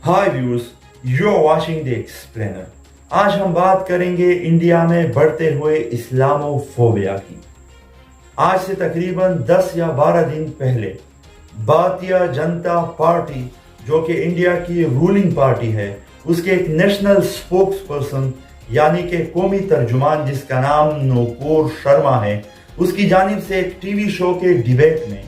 Hi viewers, you are watching the explainer. आज हम बात करेंगे इंडिया में बढ़ते हुए इस्लामोफोबिया की। आज से तकरीबन 10 या 12 दिन पहले भारतीय जनता पार्टी, जो कि इंडिया की रूलिंग पार्टी है, उसके एक नेशनल स्पोक्स पर्सन यानी कि कौमी तर्जुमान जिसका नाम नूपुर शर्मा है, उसकी जानिब से एक टीवी शो के डिबेट में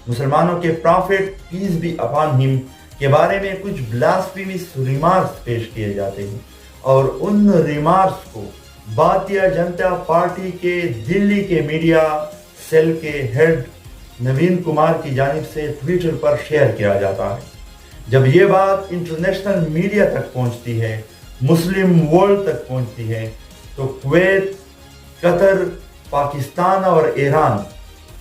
मुसलमानों के prophet peace be upon him के बारे में कुछ ब्लास्फेमस रिमार्क्स पेश किए जाते हैं और उन रिमार्क्स को भारतीय जनता पार्टी के दिल्ली के मीडिया सेल के हेड नवीन कुमार की जानिब से ट्विटर पर शेयर किया जाता है। जब ये बात इंटरनेशनल मीडिया तक पहुंचती है, मुस्लिम वर्ल्ड तक पहुंचती है, तो कुवैत, कतर, पाकिस्तान और ईरान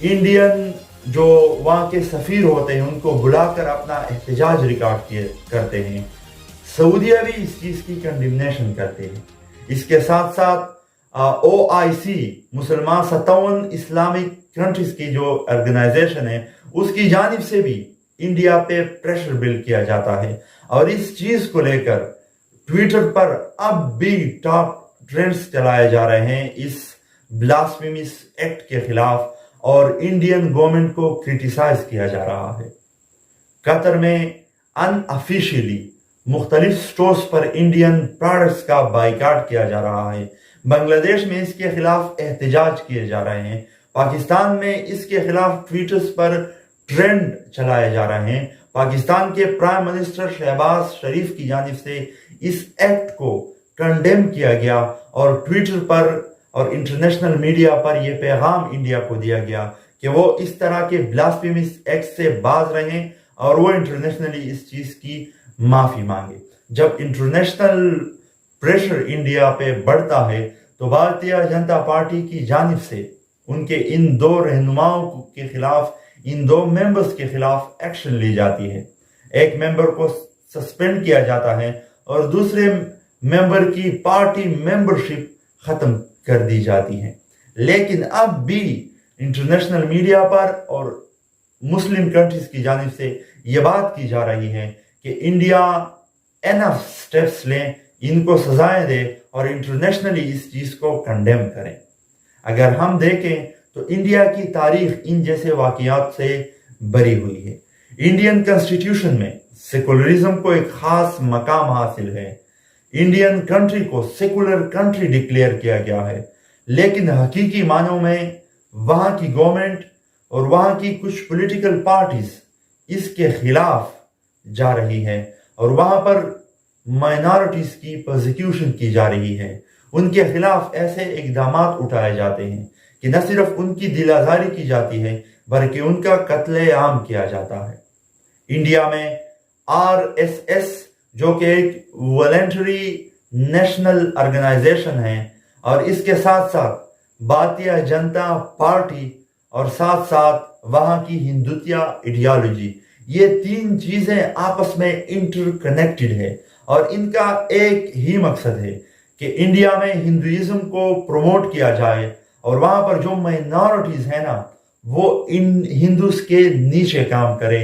इंडियन जो वहाँ के सफ़ीर होते हैं उनको बुलाकर अपना एहतजाज रिकॉर्ड करते हैं। सऊदीया भी इस चीज़ की कंडेमनेशन करते हैं। इसके साथ साथ OIC मुसलमान 57 इस्लामिक कंट्रीज की जो ऑर्गेनाइजेशन है, उसकी जानिब से भी इंडिया पे प्रेशर बिल्ड किया जाता है और इस चीज़ को लेकर ट्विटर पर अब भी टॉप ट्रेंड्स चलाए जा रहे हैं इस ब्लास्फेमस एक्ट के खिलाफ और इंडियन गवर्नमेंट को क्रिटिसाइज किया जा रहा है। कतर में अनऑफिशियली मुख्तलिफ स्टोर्स पर इंडियन प्रोडक्ट्स का बाइकाट किया जा रहा है। बांग्लादेश में इसके खिलाफ एहतजाज किए जा रहे हैं। पाकिस्तान में इसके खिलाफ ट्विटर्स पर ट्रेंड चलाए जा रहे हैं। पाकिस्तान के प्राइम मिनिस्टर शहबाज शरीफ की जानिब से इस एक्ट को कंडेम किया गया और ट्विटर पर और इंटरनेशनल मीडिया पर यह पैगाम इंडिया को दिया गया कि वो इस तरह के ब्लास्फेमस एक्ट से बाज रहें और वो इंटरनेशनली इस चीज की माफी मांगे। जब इंटरनेशनल प्रेशर इंडिया पे बढ़ता है तो भारतीय जनता पार्टी की जानिब से उनके इन दो रहनुमाओं के खिलाफ, इन दो मेंबर्स के खिलाफ एक्शन ली जाती है। एक मेंबर को सस्पेंड किया जाता है और दूसरे मेंबर की पार्टी मेंबरशिप खत्म कर दी जाती है। लेकिन अब भी इंटरनेशनल मीडिया पर और मुस्लिम कंट्रीज की जानिब से यह बात की जा रही है कि इंडिया एनफ स्टेप्स लें, इनको सजाएं दे और इंटरनेशनली इस चीज को कंडेम करें। अगर हम देखें तो इंडिया की तारीख इन जैसे वाकयात से भरी हुई है। इंडियन कॉन्स्टिट्यूशन में सेकुलरिज्म को एक खास मकाम हासिल है। इंडियन कंट्री को सेकुलर कंट्री डिक्लेयर किया गया है, लेकिन हकीकी मानों में वहां की गवर्नमेंट और वहां की कुछ पॉलिटिकल पार्टीज इसके खिलाफ जा रही है और वहां पर माइनॉरिटीज की प्रोसिक्यूशन की जा रही है। उनके खिलाफ ऐसे इकदाम उठाए जाते हैं कि न सिर्फ उनकी दिल आजारी की जाती है बल्कि उनका कत्ले आम किया जाता है। इंडिया में RSS जो कि एक वॉलंटरी नेशनल ऑर्गेनाइजेशन है और इसके साथ साथ भारतीय जनता पार्टी और साथ साथ वहां की हिंदुत्व आइडियोलॉजी, ये तीन चीजें आपस में इंटरकनेक्टेड है और इनका एक ही मकसद है कि इंडिया में हिंदुइज्म को प्रमोट किया जाए और वहां पर जो माइनॉरिटीज है ना, वो इन हिंदूज के नीचे काम करे,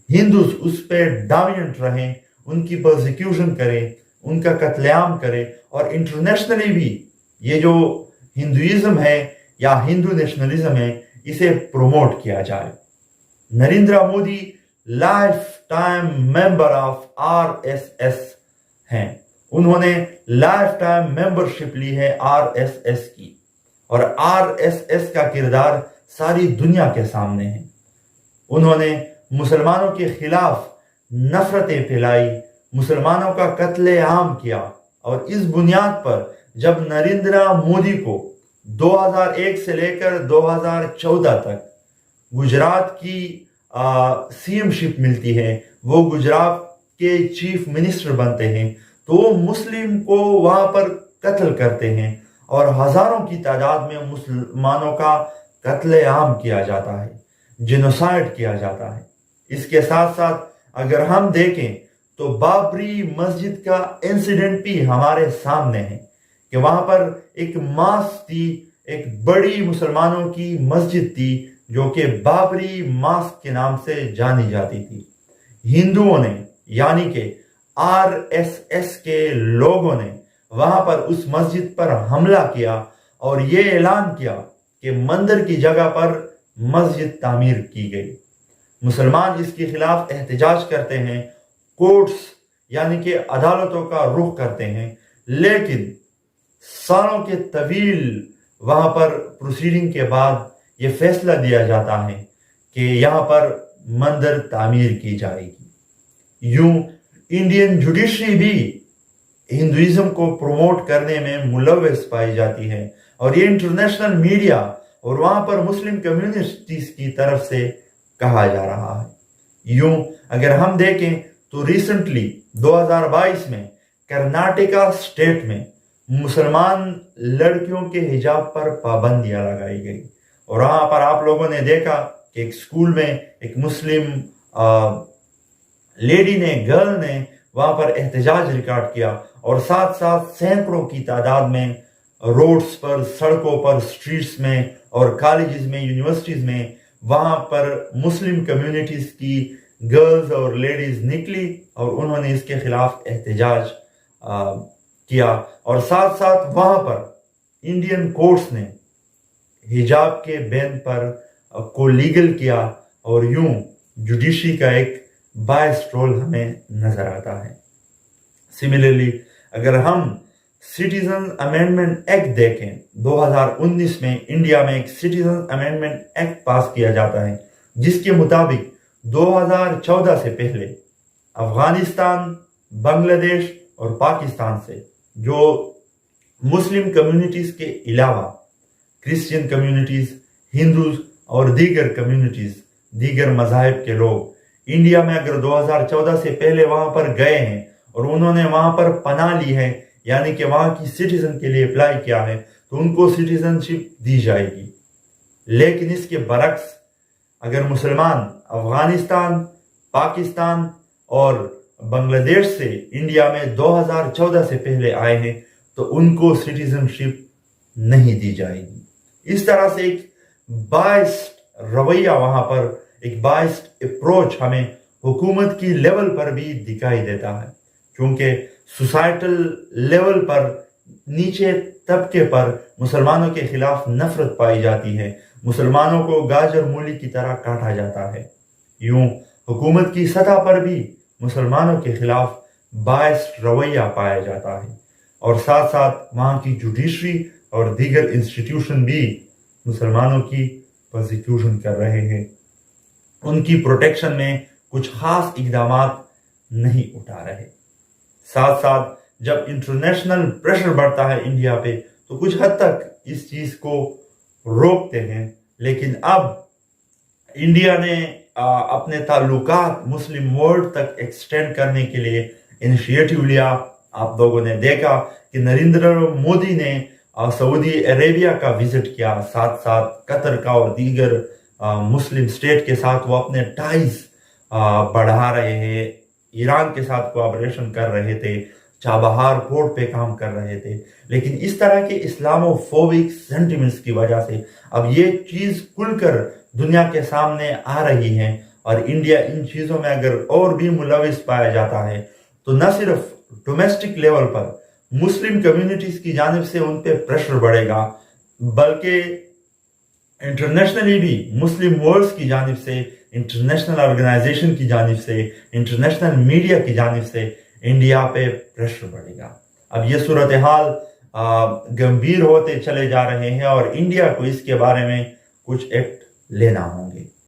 हिंदूज उस पर डोमिनेंट रहें, उनकी प्रोसिक्यूशन करे, उनका कत्लेआम करे और इंटरनेशनली भी ये जो हिंदुइज्म है या हिंदू नेशनलिज्म है, इसे प्रमोट किया जाए। Narendra Modi life time member of RSS हैं। उन्होंने लाइफ टाइम मेंबरशिप ली है RSS की और RSS का किरदार सारी दुनिया के सामने है। उन्होंने मुसलमानों के खिलाफ नफरतें फैलाई, मुसलमानों का कत्ले आम किया और इस बुनियाद पर जब नरेंद्र मोदी को 2001 से लेकर 2014 तक गुजरात की CM-शिप मिलती है, वो गुजरात के चीफ मिनिस्टर बनते हैं, तो वो मुस्लिम को वहां पर कत्ल करते हैं और हजारों की तादाद में मुसलमानों का कत्ले आम किया जाता है, जेनोसाइड किया जाता है। इसके साथ साथ अगर हम देखें तो बाबरी मस्जिद का इंसिडेंट भी हमारे सामने है कि वहां पर एक मॉस्क थी, एक बड़ी मुसलमानों की मस्जिद थी जो कि बाबरी मॉस्क के नाम से जानी जाती थी। हिंदुओं ने यानी कि RSS کے لوگوں نے وہاں پر اس مسجد پر حملہ کیا اور یہ اعلان کیا کہ مندر کی جگہ پر مسجد تعمیر کی گئی۔ مسلمان اس کے خلاف احتجاج کرتے ہیں، کورٹس یعنی کہ عدالتوں کا رخ کرتے ہیں، لیکن سالوں کے طویل وہاں پر پروسیڈنگ کے بعد یہ فیصلہ دیا جاتا ہے کہ یہاں پر مندر تعمیر کی جائے گی۔ یوں انڈین جوڈیشری بھی ہندوازم کو پروموٹ کرنے میں ملوث پائی جاتی ہے، اور یہ انٹرنیشنل میڈیا اور وہاں پر مسلم کمیونٹیز کی طرف سے کہا جا رہا ہے۔ یوں اگر ہم دیکھیں تو ریسنٹلی 2022 میں کرناٹکا اسٹیٹ میں مسلمان لڑکیوں کے حجاب پر پابندیاں لگائی گئی، اور وہاں پر آپ لوگوں نے دیکھا کہ ایک اسکول میں ایک مسلم لیڈی نے، گرل نے وہاں پر احتجاج ریکارڈ کیا، اور ساتھ ساتھ سینکڑوں کی تعداد میں روڈز پر، سڑکوں پر، اسٹریٹس میں اور کالجز میں، یونیورسٹیز میں وہاں پر مسلم کمیونٹیز کی گرلز اور لیڈیز نکلی اور انہوں نے اس کے خلاف احتجاج کیا، اور ساتھ ساتھ وہاں پر انڈین کورٹس نے حجاب کے بین پر کو لیگل کیا، اور یوں جوڈیشری کا ایک بائسڈ رول ہمیں نظر آتا ہے۔ سملرلی اگر ہم سٹیزن امینڈمنٹ ایکٹ دیکھیں، 2019 میں انڈیا میں ایک سٹیزن امینڈمنٹ ایکٹ پاس کیا جاتا ہے، جس کے مطابق 2014 سے پہلے افغانستان، بنگلہ دیش اور پاکستان سے جو مسلم کمیونٹیز کے علاوہ کرسچین کمیونٹیز، ہندوز اور دیگر کمیونٹیز، دیگر مذاہب کے لوگ انڈیا میں اگر 2014 سے پہلے وہاں پر گئے ہیں اور انہوں نے وہاں پر پناہ لی ہے، یعنی کہ وہاں کی سٹیزن کے لیے اپلائی کیا ہے، تو ان کو سٹیزن شپ دی جائے گی۔ لیکن اس کے برعکس اگر مسلمان افغانستان، پاکستان اور بنگلہ دیش سے انڈیا میں 2014 سے پہلے آئے ہیں تو ان کو سٹیزن شپ نہیں دی جائے گی۔ اس طرح سے ایک بائسڈ رویہ وہاں پر، ایک بائسڈ اپروچ ہمیں حکومت کی لیول پر بھی دکھائی دیتا ہے، کیونکہ سوسائٹل لیول پر، نیچے طبقے پر مسلمانوں کے خلاف نفرت پائی جاتی ہے، مسلمانوں کو گاجر مولی کی طرح کاٹا جاتا ہے۔ یوں حکومت کی سطح پر بھی مسلمانوں کے خلاف بائسڈ رویہ پایا جاتا ہے، اور ساتھ ساتھ وہاں کی جوڈیشری اور دیگر انسٹیٹیوشن بھی مسلمانوں کی پرسیکیوشن کر رہے ہیں، ان کی پروٹیکشن میں کچھ خاص اقدامات نہیں اٹھا رہے۔ ساتھ ساتھ جب انٹرنیشنل پریشر بڑھتا ہے انڈیا پہ تو کچھ حد تک اس چیز کو روکتے ہیں، لیکن اب انڈیا نے اپنے تعلقات مسلم ورلڈ تک ایکسٹینڈ کرنے کے لیے انیشیٹو لیا۔ آپ لوگوں نے دیکھا کہ نریندر مودی نے سعودی عربیہ کا وزٹ کیا، ساتھ ساتھ قطر کا اور دیگر مسلم سٹیٹ کے ساتھ وہ اپنے ٹائز بڑھا رہے ہیں، ایران کے ساتھ کوآپریشن کر رہے تھے، چابہار پورٹ پہ کام کر رہے تھے، لیکن اس طرح کے اسلامو فوبک سینٹیمنٹس کی وجہ سے اب یہ چیز کھل کر دنیا کے سامنے آ رہی ہے، اور انڈیا ان چیزوں میں اگر اور بھی ملوث پایا جاتا ہے تو نہ صرف ڈومیسٹک لیول پر مسلم کمیونٹیز کی جانب سے ان پہ پریشر بڑھے گا، بلکہ انٹرنیشنلی بھی مسلم ورلڈز کی جانب سے، انٹرنیشنل آرگنائزیشن کی جانب سے، انٹرنیشنل میڈیا کی جانب سے انڈیا پہ پریشر بڑھے گا۔ اب یہ صورتحال گمبھیر ہوتے چلے جا رہے ہیں، اور انڈیا کو اس کے بارے میں کچھ ایکٹ لینا ہوں گے۔